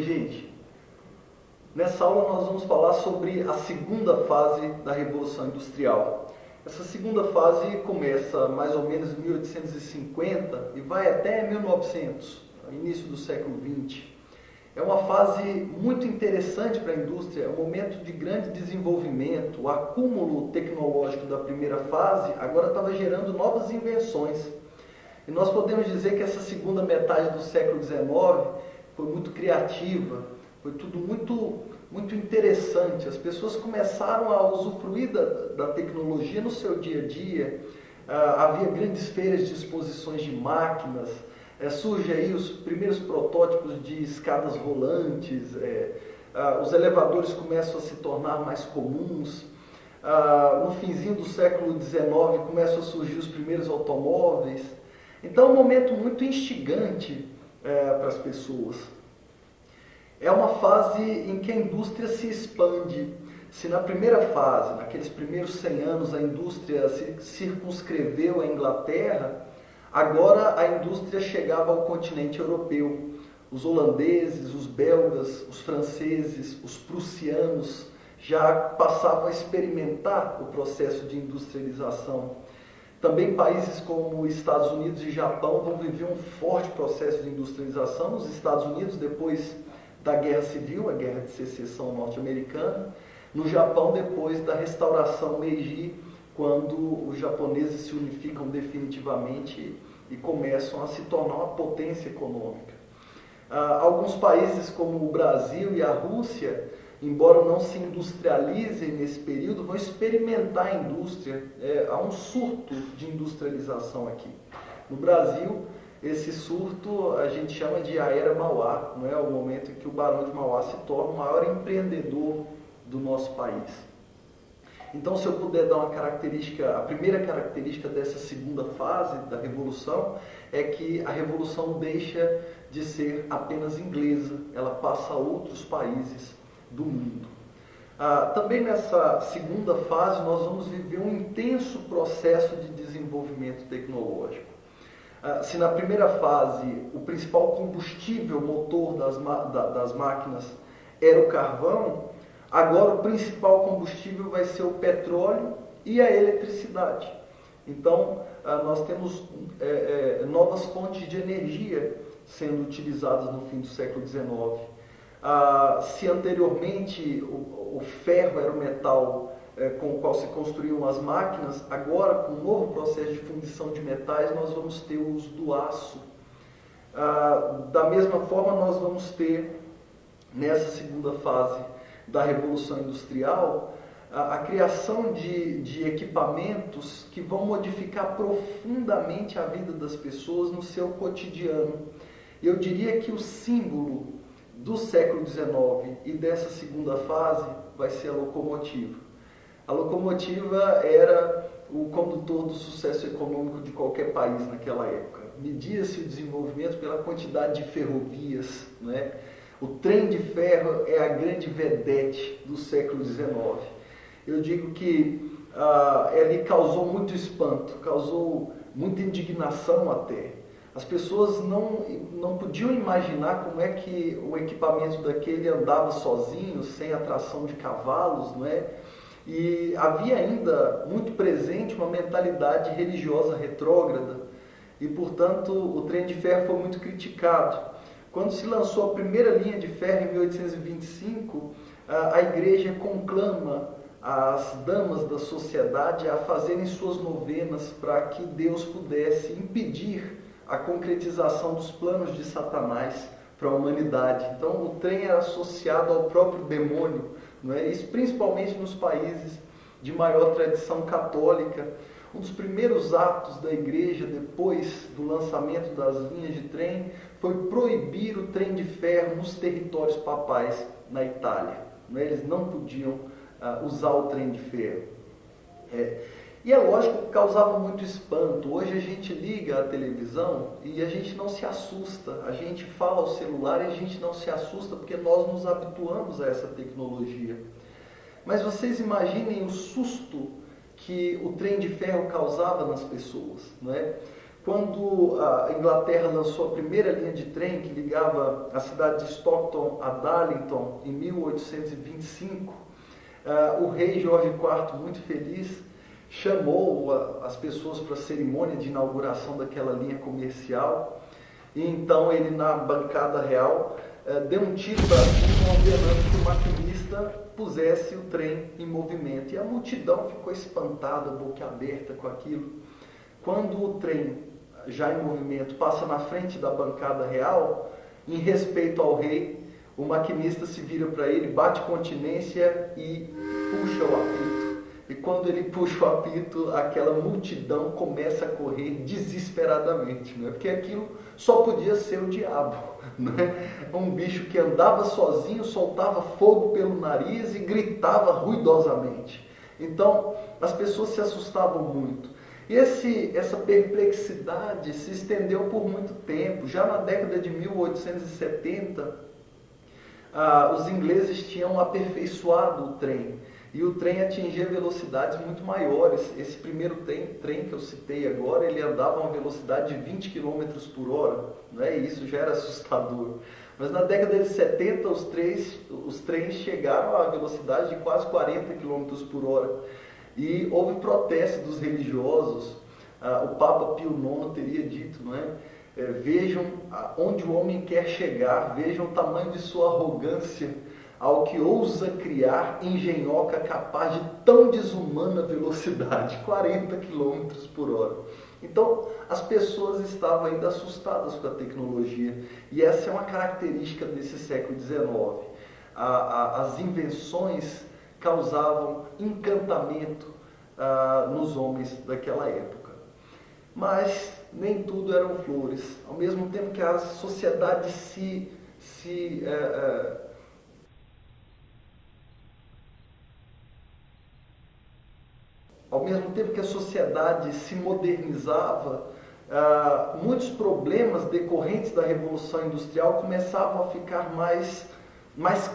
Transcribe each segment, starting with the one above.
gente! Nessa aula nós vamos falar sobre a segunda fase da Revolução Industrial. Essa segunda fase começa mais ou menos em 1850 e vai até 1900, início do século XX. É uma fase muito interessante para a indústria, é um momento de grande desenvolvimento. O acúmulo tecnológico da primeira fase agora estava gerando novas invenções. E nós podemos dizer que essa segunda metade do século XIX foi muito criativa, foi tudo muito interessante. As pessoas começaram a usufruir da tecnologia no seu dia a dia. Havia grandes feiras de exposições de máquinas, surgem aí os primeiros protótipos de escadas rolantes, os elevadores começam a se tornar mais comuns. No finzinho do século XIX começam a surgir os primeiros automóveis. Então é um momento muito instigante para as pessoas. É uma fase em que a indústria se expande. Se na primeira fase, naqueles primeiros 100 anos, a indústria se circunscreveu à Inglaterra, agora a indústria chegava ao continente europeu. Os holandeses, os belgas, os franceses, os prussianos já passavam a experimentar o processo de industrialização. Também países como Estados Unidos e Japão vão viver um forte processo de industrialização. Os Estados Unidos, depois da Guerra Civil, a Guerra de Secessão norte-americana. No Japão, depois da restauração Meiji, quando os japoneses se unificam definitivamente e começam a se tornar uma potência econômica. Alguns países como o Brasil e a Rússia, embora não se industrializem nesse período, vão experimentar a indústria. Há um surto de industrialização aqui. No Brasil, esse surto a gente chama de a Era Mauá, não é? O momento em que o Barão de Mauá se torna o maior empreendedor do nosso país. Então, se eu puder dar uma característica, a primeira característica dessa segunda fase da Revolução é que a Revolução deixa de ser apenas inglesa, ela passa a outros países do mundo. Também nessa segunda fase nós vamos viver um intenso processo de desenvolvimento tecnológico. Se na primeira fase o principal combustível motor das máquinas era o carvão, agora o principal combustível vai ser o petróleo e a eletricidade. Então nós temos novas fontes de energia sendo utilizadas no fim do século XIX. Se anteriormente o ferro era o metal com o qual se construíam as máquinas, agora com o novo processo de fundição de metais nós vamos ter o uso do aço. Da mesma forma nós vamos ter nessa segunda fase da Revolução Industrial a criação de equipamentos que vão modificar profundamente a vida das pessoas no seu cotidiano. Eu diria que o símbolo do século XIX e dessa segunda fase vai ser a locomotiva. A locomotiva era o condutor do sucesso econômico de qualquer país naquela época. Media-se o desenvolvimento pela quantidade de ferrovias, né? O trem de ferro é a grande vedete do século XIX. Eu digo que ele causou muito espanto, causou muita indignação até. As pessoas não podiam imaginar como é que o equipamento daquele andava sozinho, sem a tração de cavalos, não é? E havia ainda muito presente uma mentalidade religiosa retrógrada e, portanto, o trem de ferro foi muito criticado. Quando se lançou a primeira linha de ferro em 1825, a igreja conclama as damas da sociedade a fazerem suas novenas para que Deus pudesse impedir a concretização dos planos de Satanás para a humanidade. Então o trem era associado ao próprio demônio, não é? Isso principalmente nos países de maior tradição católica. Um dos primeiros atos da igreja depois do lançamento das linhas de trem foi proibir o trem de ferro nos territórios papais na Itália, não é? Eles não podiam usar o trem de ferro. E é lógico que causava muito espanto. Hoje a gente liga a televisão e a gente não se assusta. A gente fala ao celular e a gente não se assusta porque nós nos habituamos a essa tecnologia. Mas vocês imaginem o susto que o trem de ferro causava nas pessoas, não é? Quando a Inglaterra lançou a primeira linha de trem que ligava a cidade de Stockton a Darlington em 1825, o rei Jorge IV, muito feliz, chamou as pessoas para a cerimônia de inauguração daquela linha comercial. E então ele, na bancada real, deu um tiro para cima, ordenando que o maquinista pusesse o trem em movimento. E a multidão ficou espantada, boquiaberta com aquilo. Quando o trem, já em movimento, passa na frente da bancada real, em respeito ao rei, o maquinista se vira para ele, bate continência e puxa o apito. E quando ele puxa o apito, aquela multidão começa a correr desesperadamente, né? Porque aquilo só podia ser o diabo, né? Um bicho que andava sozinho, soltava fogo pelo nariz e gritava ruidosamente. Então, as pessoas se assustavam muito. E essa perplexidade se estendeu por muito tempo. Já na década de 1870, os ingleses tinham aperfeiçoado o trem. E o trem atingia velocidades muito maiores. Esse primeiro trem que eu citei agora, ele andava a uma velocidade de 20 km por hora. Né? E isso já era assustador. Mas na década de 70, os trens chegaram a velocidade de quase 40 km por hora. E houve protesto dos religiosos. O Papa Pio IX teria dito, não é? Vejam onde o homem quer chegar, vejam o tamanho de sua arrogância, ao que ousa criar engenhoca capaz de tão desumana velocidade, 40 km por hora. Então, as pessoas estavam ainda assustadas com a tecnologia. E essa é uma característica desse século XIX. As invenções causavam encantamento nos homens daquela época. Mas nem tudo eram flores. Ao mesmo tempo que a sociedade ao mesmo tempo que a sociedade se modernizava, muitos problemas decorrentes da Revolução Industrial começavam a ficar mais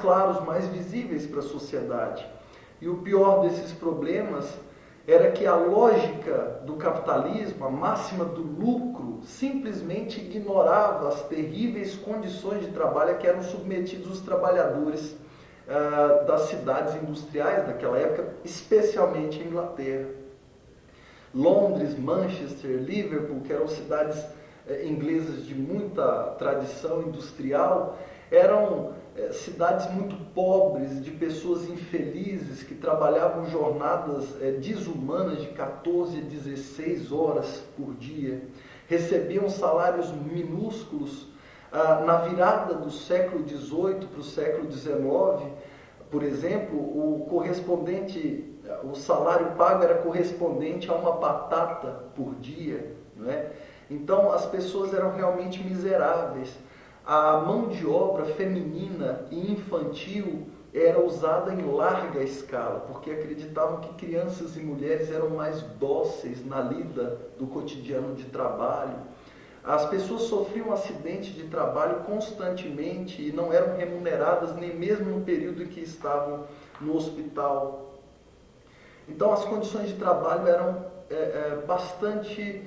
claros, mais visíveis para a sociedade. E o pior desses problemas era que a lógica do capitalismo, a máxima do lucro, simplesmente ignorava as terríveis condições de trabalho a que eram submetidos os trabalhadores das cidades industriais daquela época, especialmente em Inglaterra. Londres, Manchester, Liverpool, que eram cidades inglesas de muita tradição industrial, eram cidades muito pobres, de pessoas infelizes que trabalhavam jornadas desumanas de 14 a 16 horas por dia, recebiam salários minúsculos. Na virada do século XVIII para o século XIX, por exemplo, o salário pago era correspondente a uma batata por dia, não é? Então as pessoas eram realmente miseráveis. A mão de obra feminina e infantil era usada em larga escala, porque acreditavam que crianças e mulheres eram mais dóceis na lida do cotidiano de trabalho. As pessoas sofriam acidentes de trabalho constantemente e não eram remuneradas nem mesmo no período em que estavam no hospital. Então as condições de trabalho eram bastante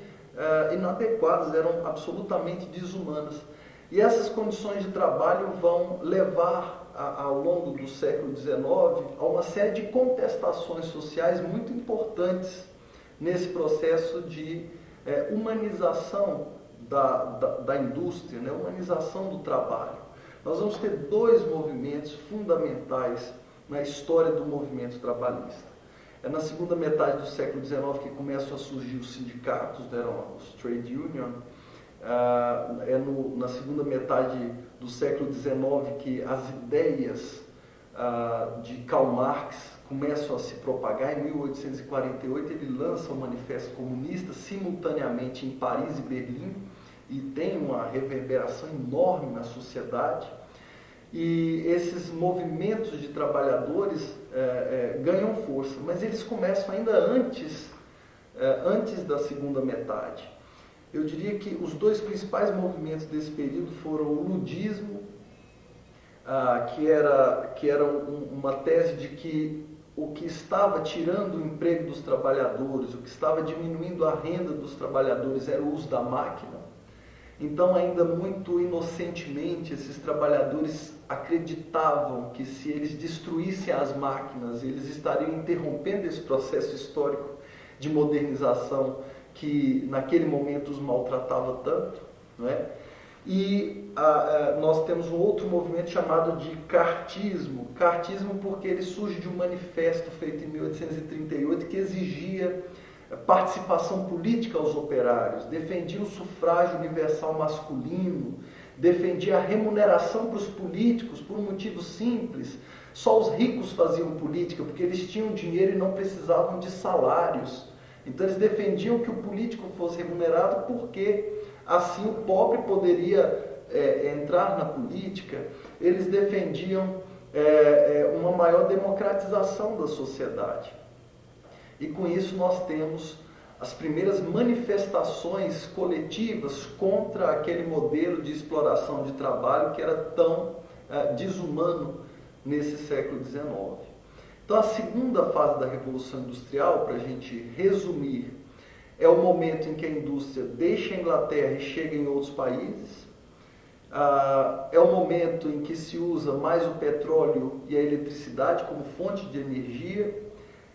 inadequadas, eram absolutamente desumanas. E essas condições de trabalho vão levar, ao longo do século XIX, a uma série de contestações sociais muito importantes nesse processo de humanização da indústria, né? Humanização do trabalho. Nós vamos ter dois movimentos fundamentais na história do movimento trabalhista. É na segunda metade do século XIX que começam a surgir os sindicatos, os trade union. Na segunda metade do século XIX que as ideias de Karl Marx começam a se propagar. Em 1848 ele lança o Manifesto Comunista simultaneamente em Paris e Berlim e tem uma reverberação enorme na sociedade. E esses movimentos de trabalhadores ganham força, mas eles começam ainda antes da segunda metade. Eu diria que os dois principais movimentos desse período foram o ludismo, que era uma tese de que o que estava tirando o emprego dos trabalhadores, o que estava diminuindo a renda dos trabalhadores era o uso da máquina. Então, ainda muito inocentemente, esses trabalhadores acreditavam que se eles destruíssem as máquinas, eles estariam interrompendo esse processo histórico de modernização que naquele momento os maltratava tanto, não é? E nós temos um outro movimento chamado de cartismo. Cartismo porque ele surge de um manifesto feito em 1838 que exigia participação política aos operários, defendia o sufrágio universal masculino, defendia a remuneração para os políticos por um motivo simples. Só os ricos faziam política porque eles tinham dinheiro e não precisavam de salários. Então eles defendiam que o político fosse remunerado porque assim o pobre poderia entrar na política. Eles defendiam uma maior democratização da sociedade. E com isso nós temos as primeiras manifestações coletivas contra aquele modelo de exploração de trabalho que era tão desumano nesse século XIX. Então a segunda fase da Revolução Industrial, para a gente resumir, é o momento em que a indústria deixa a Inglaterra e chega em outros países. É o momento em que se usa mais o petróleo e a eletricidade como fonte de energia.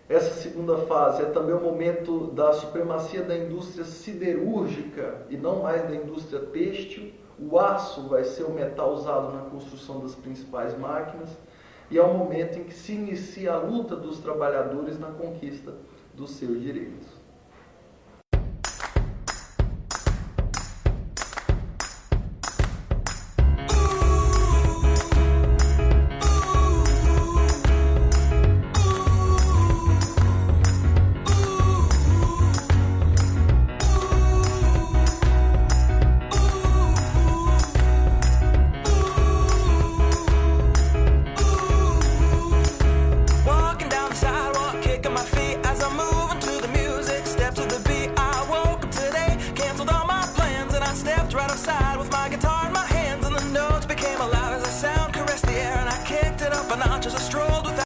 Essa segunda fase é também o momento da supremacia da indústria siderúrgica e não mais da indústria têxtil. O aço vai ser o metal usado na construção das principais máquinas. E é o momento em que se inicia a luta dos trabalhadores na conquista dos seus direitos.